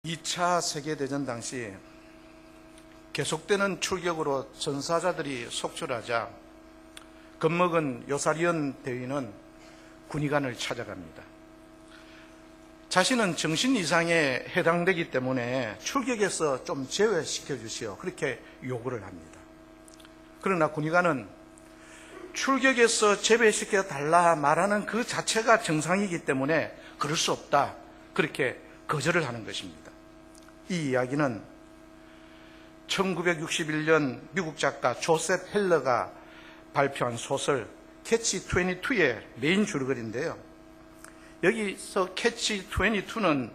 2차 세계대전 당시 계속되는 출격으로 전사자들이 속출하자 겁먹은 요사리온 대위는 군의관을 찾아갑니다. 자신은 정신 이상에 해당되기 때문에 출격에서 좀 제외시켜 주시오, 그렇게 요구를 합니다. 그러나 군의관은 출격에서 제외시켜 달라 말하는 그 자체가 정상이기 때문에 그럴 수 없다, 그렇게 거절을 하는 것입니다. 이 이야기는 1961년 미국 작가 조셉 헬러가 발표한 소설 캐치 22의 메인 줄거리인데요. 여기서 캐치 22는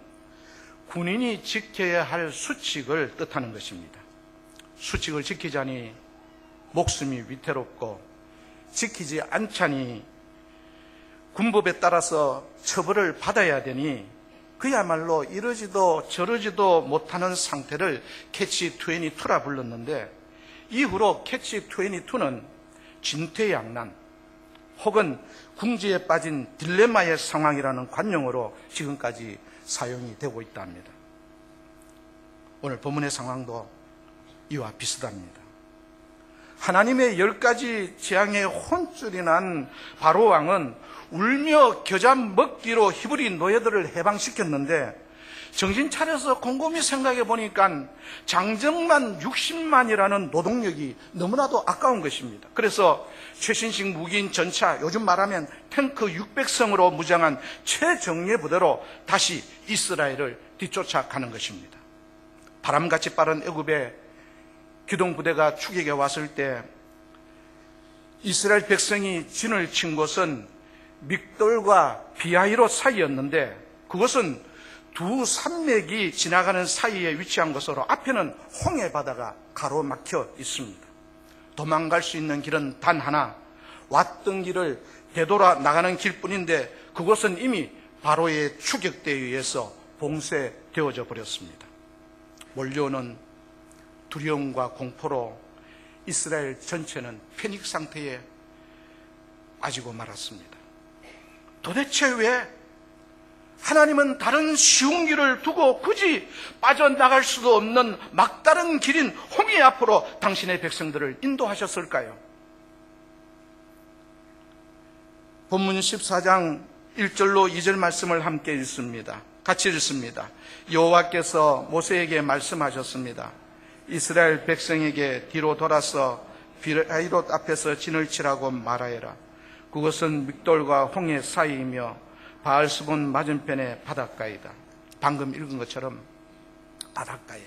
군인이 지켜야 할 수칙을 뜻하는 것입니다. 수칙을 지키자니 목숨이 위태롭고 지키지 않자니 군법에 따라서 처벌을 받아야 되니 그야말로 이러지도 저러지도 못하는 상태를 캐치 22라 불렀는데, 이후로 캐치 22는 진퇴양난 혹은 궁지에 빠진 딜레마의 상황이라는 관용어로 지금까지 사용이 되고 있다 합니다. 오늘 본문의 상황도 이와 비슷합니다. 하나님의 10가지 재앙의 혼쭐이 난 바로왕은 울며 겨자 먹기로 히브리 노예들을 해방시켰는데, 정신 차려서 곰곰이 생각해 보니까 장정만 60만이라는 노동력이 너무나도 아까운 것입니다. 그래서 최신식 무기인 전차, 요즘 말하면 탱크 600성으로 무장한 최정예 부대로 다시 이스라엘을 뒤쫓아가는 것입니다. 바람같이 빠른 애굽의 기동부대가 추격해 왔을 때 이스라엘 백성이 진을 친 곳은 믹돌과 비하이롯 사이였는데, 그것은 두 산맥이 지나가는 사이에 위치한 것으로 앞에는 홍해 바다가 가로막혀 있습니다. 도망갈 수 있는 길은 단 하나, 왔던 길을 되돌아 나가는 길뿐인데 그것은 이미 바로의 추격대에 의해서 봉쇄되어져 버렸습니다. 몰려오는 두려움과 공포로 이스라엘 전체는 패닉 상태에 빠지고 말았습니다. 도대체 왜 하나님은 다른 쉬운 길을 두고 굳이 빠져나갈 수도 없는 막다른 길인 홍해 앞으로 당신의 백성들을 인도하셨을까요? 본문 14장 1절로 2절 말씀을 함께 읽습니다. 같이 읽습니다. 여호와께서 모세에게 말씀하셨습니다. 이스라엘 백성에게 뒤로 돌아서 비하이롯 앞에서 진을 치라고 말하여라. 그것은 믹돌과 홍해 사이이며 바알스본 맞은편의 바닷가이다. 방금 읽은 것처럼 바닷가에,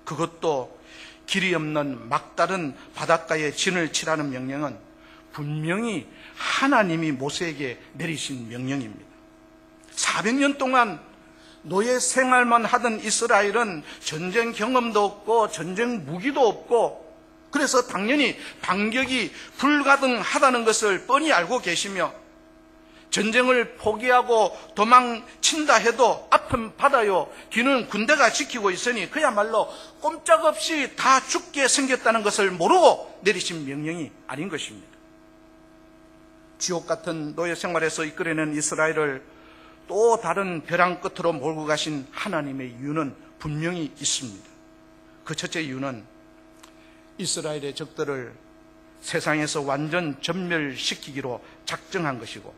그것도 길이 없는 막다른 바닷가에 진을 치라는 명령은 분명히 하나님이 모세에게 내리신 명령입니다. 400년 동안 노예 생활만 하던 이스라엘은 전쟁 경험도 없고 전쟁 무기도 없고, 그래서 당연히 반격이 불가능하다는 것을 뻔히 알고 계시며, 전쟁을 포기하고 도망친다 해도 앞은 바다요 뒤는 군대가 지키고 있으니 그야말로 꼼짝없이 다 죽게 생겼다는 것을 모르고 내리신 명령이 아닌 것입니다. 지옥 같은 노예 생활에서 이끌어낸 이스라엘을 또 다른 벼랑 끝으로 몰고 가신 하나님의 이유는 분명히 있습니다. 그 첫째 이유는 이스라엘의 적들을 세상에서 완전 전멸시키기로 작정한 것이고,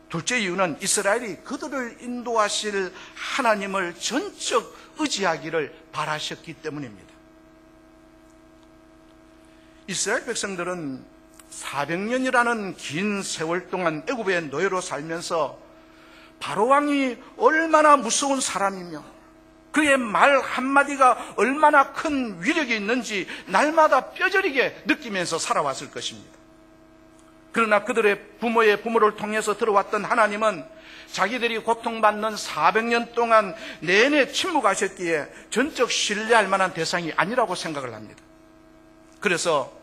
둘째 이유는 이스라엘이 그들을 인도하실 하나님을 전적 의지하기를 바라셨기 때문입니다. 이스라엘 백성들은 400년이라는 긴 세월 동안 애굽의 노예로 살면서 바로왕이 얼마나 무서운 사람이며 그의 말 한마디가 얼마나 큰 위력이 있는지 날마다 뼈저리게 느끼면서 살아왔을 것입니다. 그러나 그들의 부모의 부모를 통해서 들어왔던 하나님은 자기들이 고통받는 400년 동안 내내 침묵하셨기에 전적 신뢰할 만한 대상이 아니라고 생각을 합니다. 그래서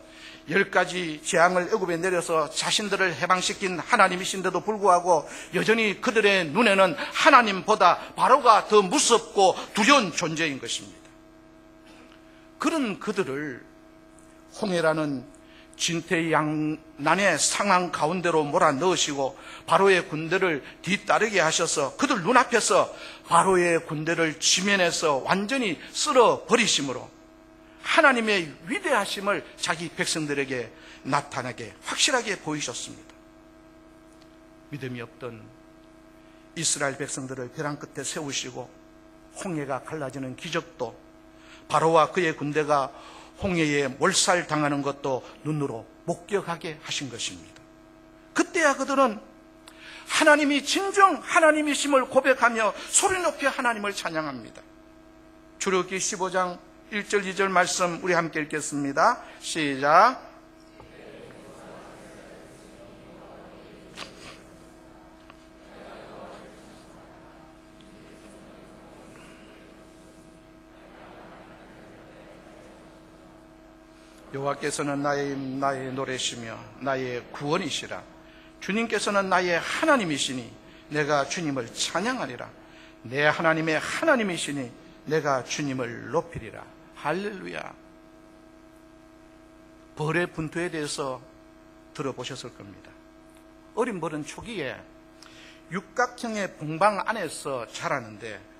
10가지 재앙을 애굽에 내려서 자신들을 해방시킨 하나님이신데도 불구하고 여전히 그들의 눈에는 하나님보다 바로가 더 무섭고 두려운 존재인 것입니다. 그런 그들을 홍해라는 진퇴양난의 상황 가운데로 몰아넣으시고 바로의 군대를 뒤따르게 하셔서 그들 눈앞에서 바로의 군대를 지면에서 완전히 쓸어버리심으로 하나님의 위대하심을 자기 백성들에게 나타나게 확실하게 보이셨습니다. 믿음이 없던 이스라엘 백성들을 벼랑 끝에 세우시고 홍해가 갈라지는 기적도, 바로와 그의 군대가 홍해에 몰살당하는 것도 눈으로 목격하게 하신 것입니다. 그때야 그들은 하나님이 진정 하나님이심을 고백하며 소리 높여 하나님을 찬양합니다. 출애굽기 15장 1절 2절 말씀 우리 함께 읽겠습니다. 시작. 여호와께서는 나의 노래시며 나의 구원이시라. 주님께서는 나의 하나님이시니 내가 주님을 찬양하리라. 내 하나님의 하나님이시니 내가 주님을 높이리라. 할렐루야. 벌의 분투에 대해서 들어보셨을 겁니다. 어린 벌은 초기에 육각형의 봉방 안에서 자라는데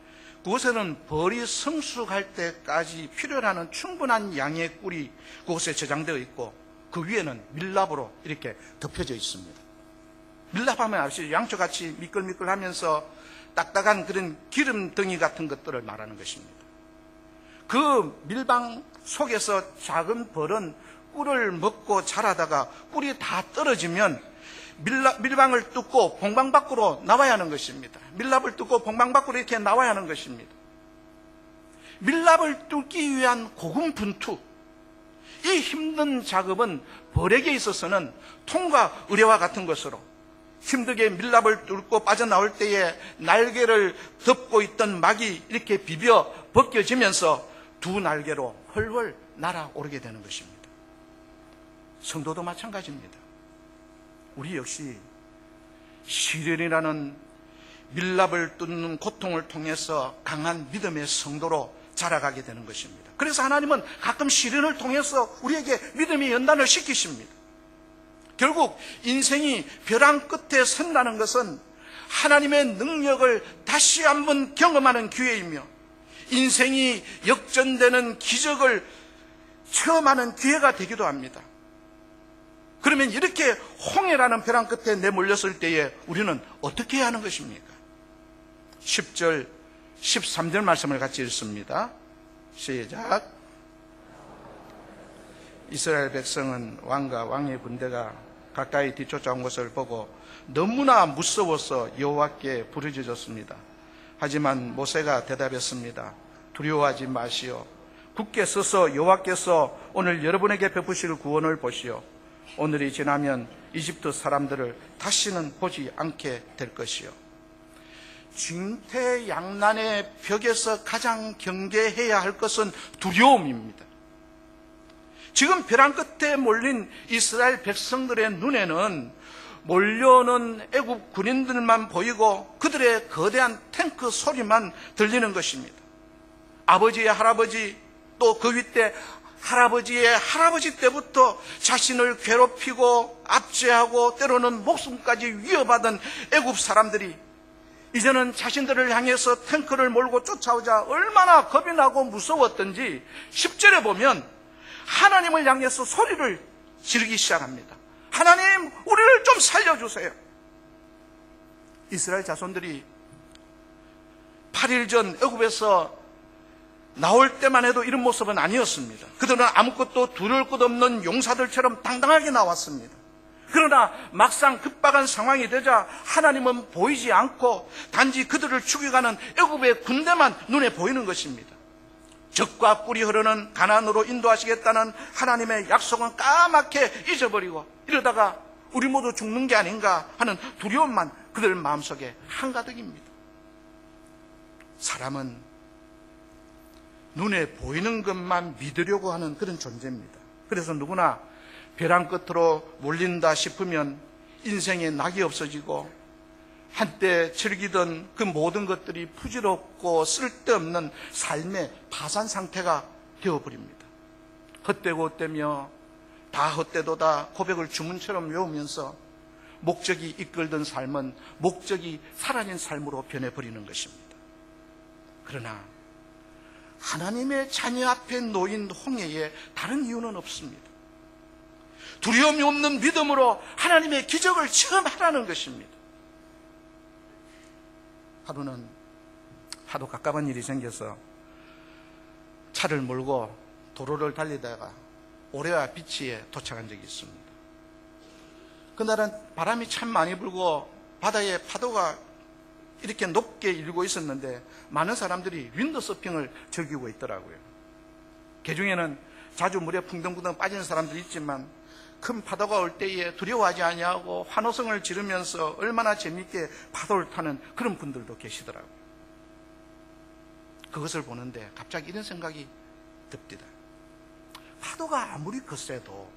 그곳에는 벌이 성숙할 때까지 필요로 충분한 양의 꿀이 그곳에 저장되어 있고 그 위에는 밀랍으로 이렇게 덮여져 있습니다. 밀랍하면 아시죠? 양초같이 미끌미끌하면서 딱딱한 그런 기름덩이 같은 것들을 말하는 것입니다. 그 밀방 속에서 작은 벌은 꿀을 먹고 자라다가 꿀이 다 떨어지면 밀방을 뚫고 봉방 밖으로 나와야 하는 것입니다. 밀랍을 뚫고 봉방 밖으로 이렇게 나와야 하는 것입니다. 밀랍을 뚫기 위한 고군분투, 이 힘든 작업은 벌에게 있어서는 통과 의례와 같은 것으로 힘들게 밀랍을 뚫고 빠져나올 때에 날개를 덮고 있던 막이 이렇게 비벼 벗겨지면서 두 날개로 훨훨 날아오르게 되는 것입니다. 성도도 마찬가지입니다. 우리 역시 시련이라는 밀랍을 뚫는 고통을 통해서 강한 믿음의 성도로 자라가게 되는 것입니다. 그래서 하나님은 가끔 시련을 통해서 우리에게 믿음의 연단을 시키십니다. 결국 인생이 벼랑 끝에 선다는 것은 하나님의 능력을 다시 한번 경험하는 기회이며 인생이 역전되는 기적을 체험하는 기회가 되기도 합니다. 그러면 이렇게 홍해라는 벼랑 끝에 내몰렸을 때에 우리는 어떻게 해야 하는 것입니까? 10절, 13절 말씀을 같이 읽습니다. 시작. 이스라엘 백성은 왕과 왕의 군대가 가까이 뒤쫓아온 것을 보고 너무나 무서워서 여호와께 부르짖었습니다. 하지만 모세가 대답했습니다. 두려워하지 마시오. 굳게 서서 여호와께서 오늘 여러분에게 베푸실 구원을 보시오. 오늘이 지나면 이집트 사람들을 다시는 보지 않게 될 것이요. 진퇴양난의 벽에서 가장 경계해야 할 것은 두려움입니다. 지금 벼랑 끝에 몰린 이스라엘 백성들의 눈에는 몰려오는 애국 군인들만 보이고 그들의 거대한 탱크 소리만 들리는 것입니다. 아버지의 할아버지, 또 그 윗대 할아버지의 할아버지 때부터 자신을 괴롭히고 압제하고 때로는 목숨까지 위협하던 애국 사람들이 이제는 자신들을 향해서 탱크를 몰고 쫓아오자 얼마나 겁이 나고 무서웠던지 10절에 보면 하나님을 향해서 소리를 지르기 시작합니다. 하나님, 우리를 좀 살려주세요. 이스라엘 자손들이 8일 전 애굽에서 나올 때만 해도 이런 모습은 아니었습니다. 그들은 아무것도 두려울 것 없는 용사들처럼 당당하게 나왔습니다. 그러나 막상 급박한 상황이 되자 하나님은 보이지 않고 단지 그들을 죽여가는 애굽의 군대만 눈에 보이는 것입니다. 적과 꿀이 흐르는 가나안으로 인도하시겠다는 하나님의 약속은 까맣게 잊어버리고 이러다가 우리 모두 죽는 게 아닌가 하는 두려움만 그들 마음속에 한가득입니다. 사람은 눈에 보이는 것만 믿으려고 하는 그런 존재입니다. 그래서 누구나 벼랑 끝으로 몰린다 싶으면 인생에 낙이 없어지고 한때 즐기던 그 모든 것들이 부질없고 쓸데없는 삶의 파산 상태가 되어버립니다. 헛되고 헛되며 다 헛되도다 고백을 주문처럼 외우면서 목적이 이끌던 삶은 목적이 사라진 삶으로 변해버리는 것입니다. 그러나 하나님의 자녀 앞에 놓인 홍해에 다른 이유는 없습니다. 두려움이 없는 믿음으로 하나님의 기적을 체험하라는 것입니다. 하루는 하도 갑갑한 일이 생겨서 차를 몰고 도로를 달리다가 오레와 비치에 도착한 적이 있습니다. 그날은 바람이 참 많이 불고 바다에 파도가 이렇게 높게 일고 있었는데 많은 사람들이 윈드서핑을 즐기고 있더라고요. 그중에는 자주 물에 풍덩풍덩 빠지는 사람도 있지만 큰 파도가 올 때에 두려워하지 아니하고 환호성을 지르면서 얼마나 재미있게 파도를 타는 그런 분들도 계시더라고요. 그것을 보는데 갑자기 이런 생각이 듭니다. 파도가 아무리 거세도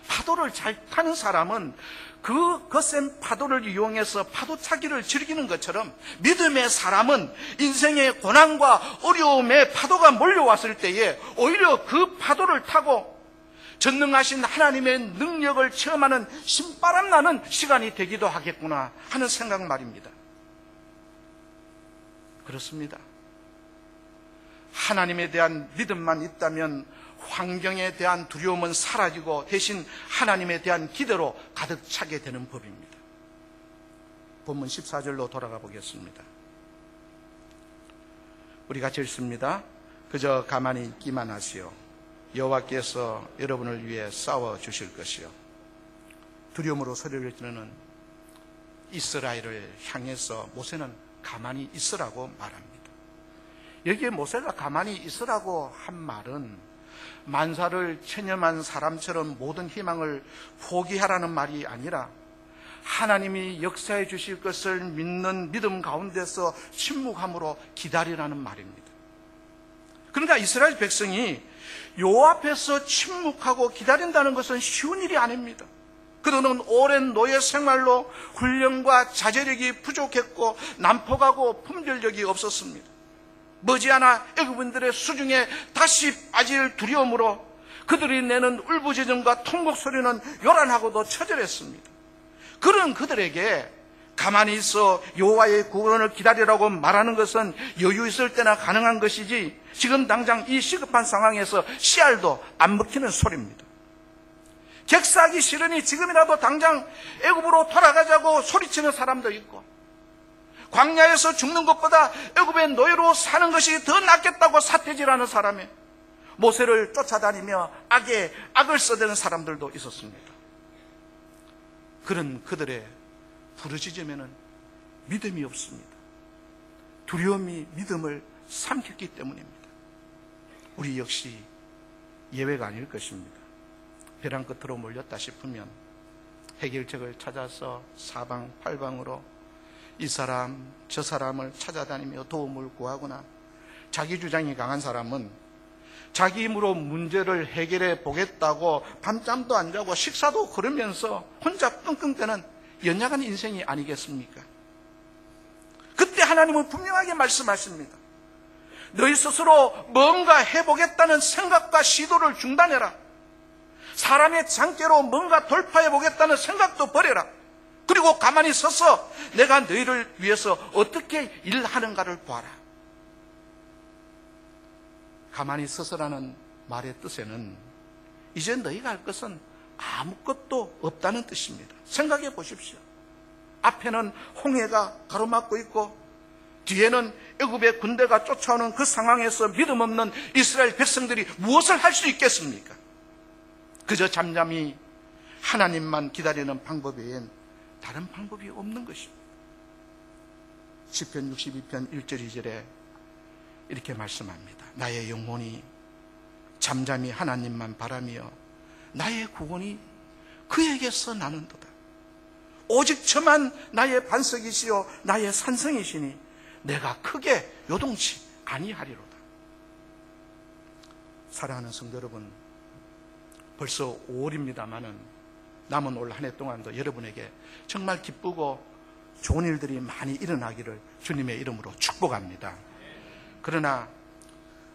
파도를 잘 타는 사람은 그 거센 파도를 이용해서 파도타기를 즐기는 것처럼 믿음의 사람은 인생의 고난과 어려움에 파도가 몰려왔을 때에 오히려 그 파도를 타고 전능하신 하나님의 능력을 체험하는 신바람 나는 시간이 되기도 하겠구나 하는 생각 말입니다. 그렇습니다. 하나님에 대한 믿음만 있다면 환경에 대한 두려움은 사라지고 대신 하나님에 대한 기대로 가득 차게 되는 법입니다. 본문 14절로 돌아가 보겠습니다. 우리 같이 읽습니다. 그저 가만히 있기만 하시오. 여호와께서 여러분을 위해 싸워 주실 것이요. 두려움으로 소리를 지르는 이스라엘을 향해서 모세는 가만히 있으라고 말합니다. 여기에 모세가 가만히 있으라고 한 말은 만사를 체념한 사람처럼 모든 희망을 포기하라는 말이 아니라 하나님이 역사해 주실 것을 믿는 믿음 가운데서 침묵함으로 기다리라는 말입니다. 그러니까 이스라엘 백성이 요 앞에서 침묵하고 기다린다는 것은 쉬운 일이 아닙니다. 그들은 오랜 노예 생활로 훈련과 자제력이 부족했고 난폭하고 품절력이 없었습니다. 머지않아 애굽인들의 수중에 다시 빠질 두려움으로 그들이 내는 울부짖음과 통곡 소리는 요란하고도 처절했습니다. 그런 그들에게 가만히 있어 여호와의 구원을 기다리라고 말하는 것은 여유 있을 때나 가능한 것이지 지금 당장 이 시급한 상황에서 씨알도 안 먹히는 소리입니다. 객사하기 싫으니 지금이라도 당장 애굽으로 돌아가자고 소리치는 사람도 있고 광야에서 죽는 것보다 애굽의 노예로 사는 것이 더 낫겠다고 사태질하는 사람이 모세를 쫓아다니며 악에 악을 써대는 사람들도 있었습니다. 그런 그들의 부르짖음에는 믿음이 없습니다. 두려움이 믿음을 삼켰기 때문입니다. 우리 역시 예외가 아닐 것입니다. 벼랑 끝으로 몰렸다 싶으면 해결책을 찾아서 사방팔방으로 이 사람 저 사람을 찾아다니며 도움을 구하거나 자기 주장이 강한 사람은 자기 힘으로 문제를 해결해 보겠다고 밤잠도 안 자고 식사도 걸으면서 혼자 끙끙대는 연약한 인생이 아니겠습니까? 그때 하나님은 분명하게 말씀하십니다. 너희 스스로 뭔가 해보겠다는 생각과 시도를 중단해라. 사람의 장깨로 뭔가 돌파해보겠다는 생각도 버려라. 그리고 가만히 서서 내가 너희를 위해서 어떻게 일하는가를 봐라. 가만히 서서라는 말의 뜻에는 이제 너희가 할 것은 아무것도 없다는 뜻입니다. 생각해 보십시오. 앞에는 홍해가 가로막고 있고 뒤에는 애굽의 군대가 쫓아오는 그 상황에서 믿음 없는 이스라엘 백성들이 무엇을 할 수 있겠습니까? 그저 잠잠히 하나님만 기다리는 방법 외엔 다른 방법이 없는 것입니다. 시편 62편 1절 2절에 이렇게 말씀합니다. 나의 영혼이 잠잠히 하나님만 바라며 나의 구원이 그에게서 나는도다. 오직 저만 나의 반석이시요 나의 산성이시니 내가 크게 요동치 아니하리로다. 사랑하는 성도 여러분, 벌써 5월입니다마는 남은 올 한 해 동안도 여러분에게 정말 기쁘고 좋은 일들이 많이 일어나기를 주님의 이름으로 축복합니다. 그러나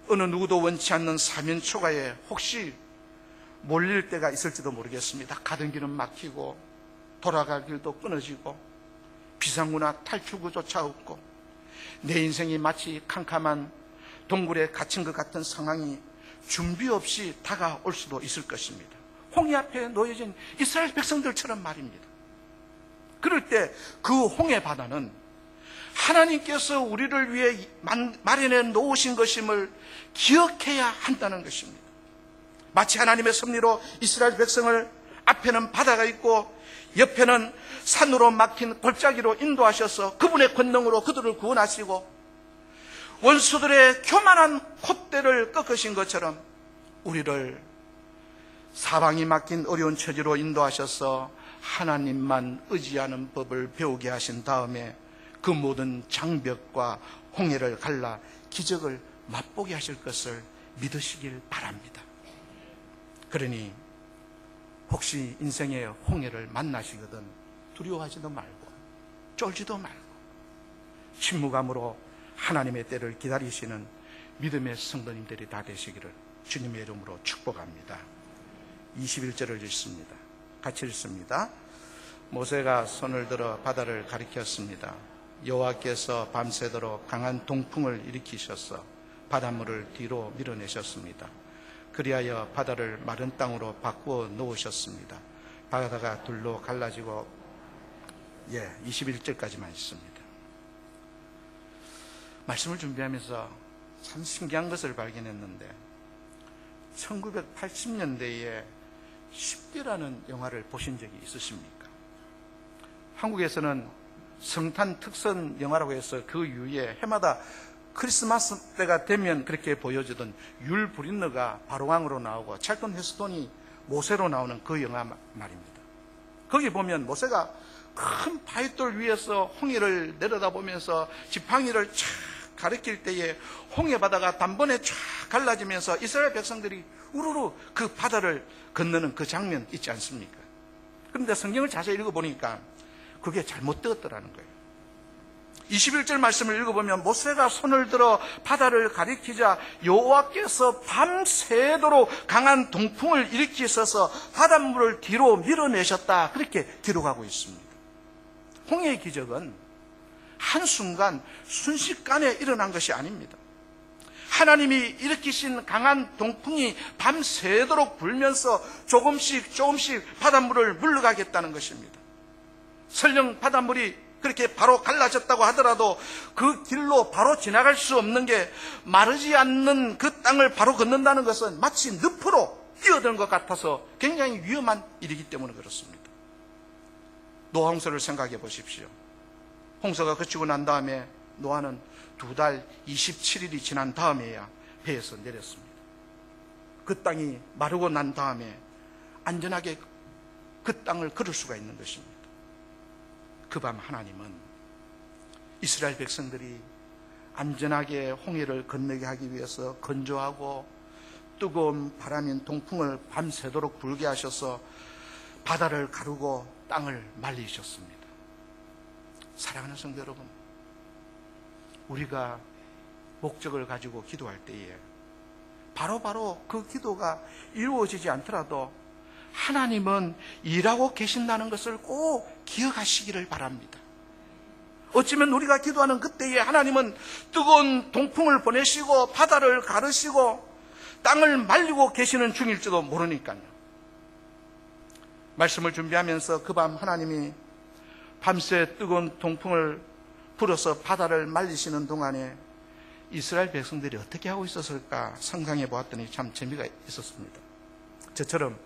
어느 누구도 원치 않는 사면 초가에 혹시 몰릴 때가 있을지도 모르겠습니다. 가던 길은 막히고 돌아갈 길도 끊어지고 비상구나 탈출구조차 없고 내 인생이 마치 캄캄한 동굴에 갇힌 것 같은 상황이 준비 없이 다가올 수도 있을 것입니다. 홍해 앞에 놓여진 이스라엘 백성들처럼 말입니다. 그럴 때 그 홍해 바다는 하나님께서 우리를 위해 마련해 놓으신 것임을 기억해야 한다는 것입니다. 마치 하나님의 섭리로 이스라엘 백성을 앞에는 바다가 있고 옆에는 산으로 막힌 골짜기로 인도하셔서 그분의 권능으로 그들을 구원하시고 원수들의 교만한 콧대를 꺾으신 것처럼 우리를 사방이 막힌 어려운 처지로 인도하셔서 하나님만 의지하는 법을 배우게 하신 다음에 그 모든 장벽과 홍해를 갈라 기적을 맛보게 하실 것을 믿으시길 바랍니다. 그러니 혹시 인생의 홍해를 만나시거든 두려워하지도 말고 쫄지도 말고 침묵함으로 하나님의 때를 기다리시는 믿음의 성도님들이 다 되시기를 주님의 이름으로 축복합니다. 21절을 읽습니다. 같이 읽습니다. 모세가 손을 들어 바다를 가리켰습니다. 여호와께서 밤새도록 강한 동풍을 일으키셔서 바닷물을 뒤로 밀어내셨습니다. 그리하여 바다를 마른 땅으로 바꾸어 놓으셨습니다. 바다가 둘로 갈라지고 21절까지만 있습니다. 말씀을 준비하면서 참 신기한 것을 발견했는데 1980년대에 10대라는 영화를 보신 적이 있으십니까? 한국에서는 성탄 특선 영화라고 해서 그 이후에 해마다 크리스마스 때가 되면 그렇게 보여주던 율 브린너가 바로왕으로 나오고 찰턴 헤스톤이 모세로 나오는 그 영화 말입니다. 거기 보면 모세가 큰 바위돌 위에서 홍해를 내려다보면서 지팡이를 쫙 가리킬 때에 홍해 바다가 단번에 쫙 갈라지면서 이스라엘 백성들이 우르르 그 바다를 건너는 그 장면 있지 않습니까? 그런데 성경을 자세히 읽어보니까 그게 잘못되었더라는 거예요. 21절 말씀을 읽어보면 모세가 손을 들어 바다를 가리키자 여호와께서 밤새도록 강한 동풍을 일으키셔서 바닷물을 뒤로 밀어내셨다, 그렇게 기록하고 있습니다. 홍해의 기적은 한순간 순식간에 일어난 것이 아닙니다. 하나님이 일으키신 강한 동풍이 밤새도록 불면서 조금씩 바닷물을 물러가겠다는 것입니다. 설령 바닷물이 그렇게 바로 갈라졌다고 하더라도 그 길로 바로 지나갈 수 없는 게 마르지 않는 그 땅을 바로 걷는다는 것은 마치 늪으로 뛰어드는 것 같아서 굉장히 위험한 일이기 때문에 그렇습니다. 노아 홍수를 생각해 보십시오. 홍수가 그치고 난 다음에 노아는 2달 27일이 지난 다음에야 배에서 내렸습니다. 그 땅이 마르고 난 다음에 안전하게 그 땅을 걸을 수가 있는 것입니다. 그 밤 하나님은 이스라엘 백성들이 안전하게 홍해를 건너게 하기 위해서 건조하고 뜨거운 바람인 동풍을 밤새도록 불게 하셔서 바다를 가르고 땅을 말리셨습니다. 사랑하는 성도 여러분, 우리가 목적을 가지고 기도할 때에 바로바로 그 기도가 이루어지지 않더라도 하나님은 일하고 계신다는 것을 꼭 기억하시기를 바랍니다. 어쩌면 우리가 기도하는 그때에 하나님은 뜨거운 동풍을 보내시고 바다를 가르시고 땅을 말리고 계시는 중일지도 모르니까요. 말씀을 준비하면서 그 밤 하나님이 밤새 뜨거운 동풍을 불어서 바다를 말리시는 동안에 이스라엘 백성들이 어떻게 하고 있었을까 상상해 보았더니 참 재미가 있었습니다. 저처럼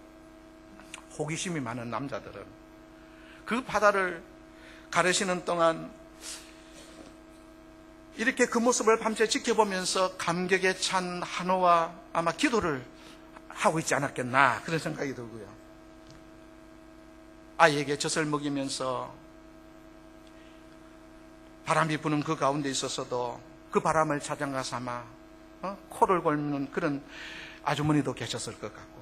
호기심이 많은 남자들은 그 바다를 가르시는 동안 이렇게 그 모습을 밤새 지켜보면서 감격에 찬 한호와 아마 기도를 하고 있지 않았겠나, 그런 생각이 들고요. 아이에게 젖을 먹이면서 바람이 부는 그 가운데 있어서도 그 바람을 자장가 삼아 코를 골무는 그런 아주머니도 계셨을 것 같고,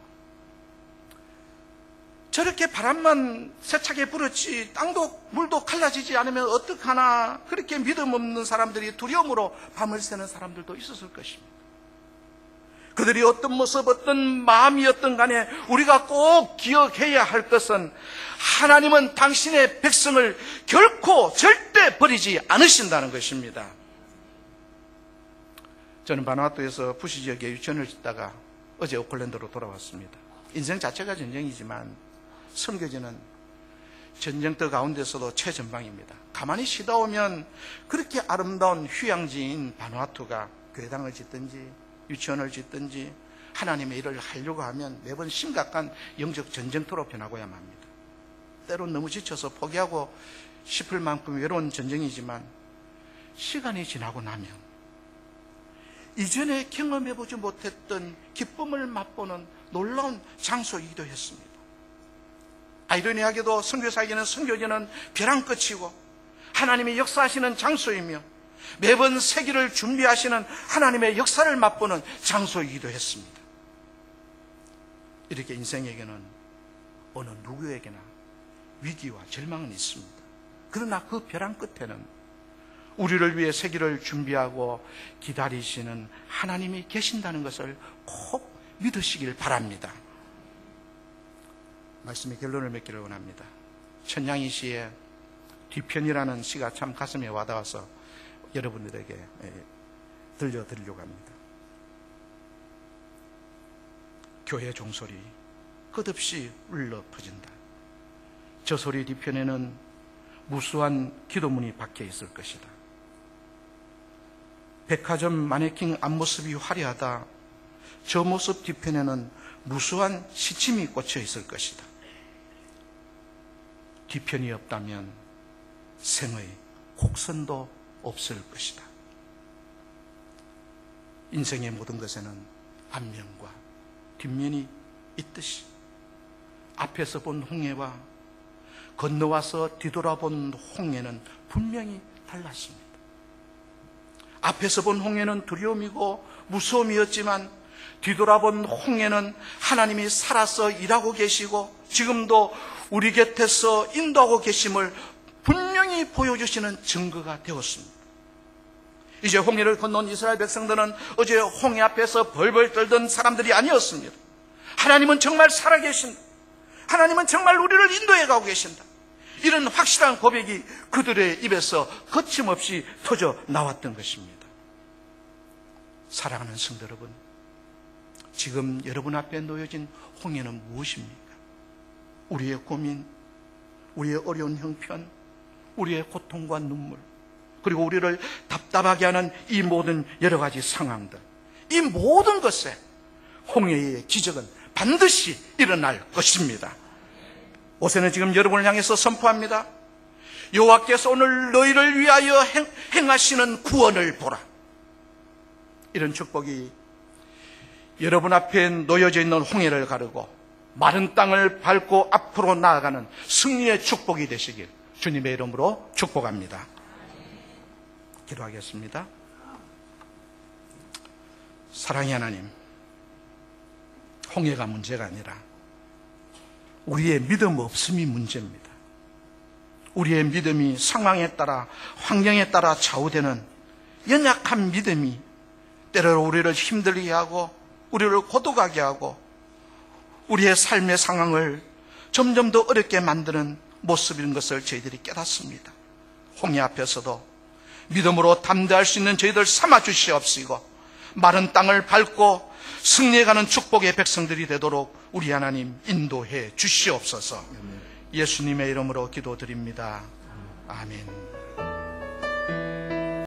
저렇게 바람만 세차게 불었지 땅도 물도 갈라지지 않으면 어떡하나, 그렇게 믿음 없는 사람들이 두려움으로 밤을 새는 사람들도 있었을 것입니다. 그들이 어떤 모습, 어떤 마음이었던 간에 우리가 꼭 기억해야 할 것은 하나님은 당신의 백성을 결코 절대 버리지 않으신다는 것입니다. 저는 바누아투에서 부시 지역에 유치원을 짓다가 어제 오클랜드로 돌아왔습니다. 인생 자체가 전쟁이지만 선교지는 전쟁터 가운데서도 최전방입니다. 가만히 쉬다 오면 그렇게 아름다운 휴양지인 바누아투가 교회당을 짓든지 유치원을 짓든지 하나님의 일을 하려고 하면 매번 심각한 영적 전쟁터로 변하고야만 합니다. 때론 너무 지쳐서 포기하고 싶을 만큼 외로운 전쟁이지만 시간이 지나고 나면 이전에 경험해보지 못했던 기쁨을 맛보는 놀라운 장소이기도 했습니다. 아이러니하게도 선교사에게는 선교지는 벼랑 끝이고 하나님의 역사하시는 장소이며 매번 세기를 준비하시는 하나님의 역사를 맛보는 장소이기도 했습니다. 이렇게 인생에게는 어느 누구에게나 위기와 절망은 있습니다. 그러나 그 벼랑 끝에는 우리를 위해 세기를 준비하고 기다리시는 하나님이 계신다는 것을 꼭 믿으시길 바랍니다. 말씀의 결론을 맺기를 원합니다. 천냥이 시의 뒤편이라는 시가 참 가슴에 와닿아서 여러분들에게 들려드리려고 합니다. 교회 종소리 끝없이 울려 퍼진다. 저 소리 뒤편에는 무수한 기도문이 박혀 있을 것이다. 백화점 마네킹 앞모습이 화려하다. 저 모습 뒤편에는 무수한 시침이 꽂혀 있을 것이다. 뒤편이 없다면 생의 곡선도 없을 것이다. 인생의 모든 것에는 앞면과 뒷면이 있듯이 앞에서 본 홍해와 건너와서 뒤돌아본 홍해는 분명히 달랐습니다. 앞에서 본 홍해는 두려움이고 무서움이었지만 뒤돌아본 홍해는 하나님이 살아서 일하고 계시고 지금도 우리 곁에서 인도하고 계심을 분명히 보여주시는 증거가 되었습니다. 이제 홍해를 건넌 이스라엘 백성들은 어제 홍해 앞에서 벌벌 떨던 사람들이 아니었습니다. 하나님은 정말 살아계신다. 하나님은 정말 우리를 인도해 가고 계신다. 이런 확실한 고백이 그들의 입에서 거침없이 터져 나왔던 것입니다. 사랑하는 성도 여러분, 지금 여러분 앞에 놓여진 홍해는 무엇입니까? 우리의 고민, 우리의 어려운 형편, 우리의 고통과 눈물, 그리고 우리를 답답하게 하는 이 모든 여러 가지 상황들, 이 모든 것에 홍해의 기적은 반드시 일어날 것입니다. 모세는 지금 여러분을 향해서 선포합니다. 여호와께서 오늘 너희를 위하여 행하시는 구원을 보라. 이런 축복이 여러분 앞에 놓여져 있는 홍해를 가르고 마른 땅을 밟고 앞으로 나아가는 승리의 축복이 되시길 주님의 이름으로 축복합니다. 기도하겠습니다. 사랑의 하나님, 홍해가 문제가 아니라 우리의 믿음 없음이 문제입니다. 우리의 믿음이 상황에 따라 환경에 따라 좌우되는 연약한 믿음이 때로는 우리를 힘들게 하고 우리를 고독하게 하고 우리의 삶의 상황을 점점 더 어렵게 만드는 모습인 것을 저희들이 깨닫습니다. 홍해 앞에서도 믿음으로 담대할 수 있는 저희들 삼아 주시옵시고 마른 땅을 밟고 승리해가는 축복의 백성들이 되도록 우리 하나님 인도해 주시옵소서. 예수님의 이름으로 기도드립니다. 아멘.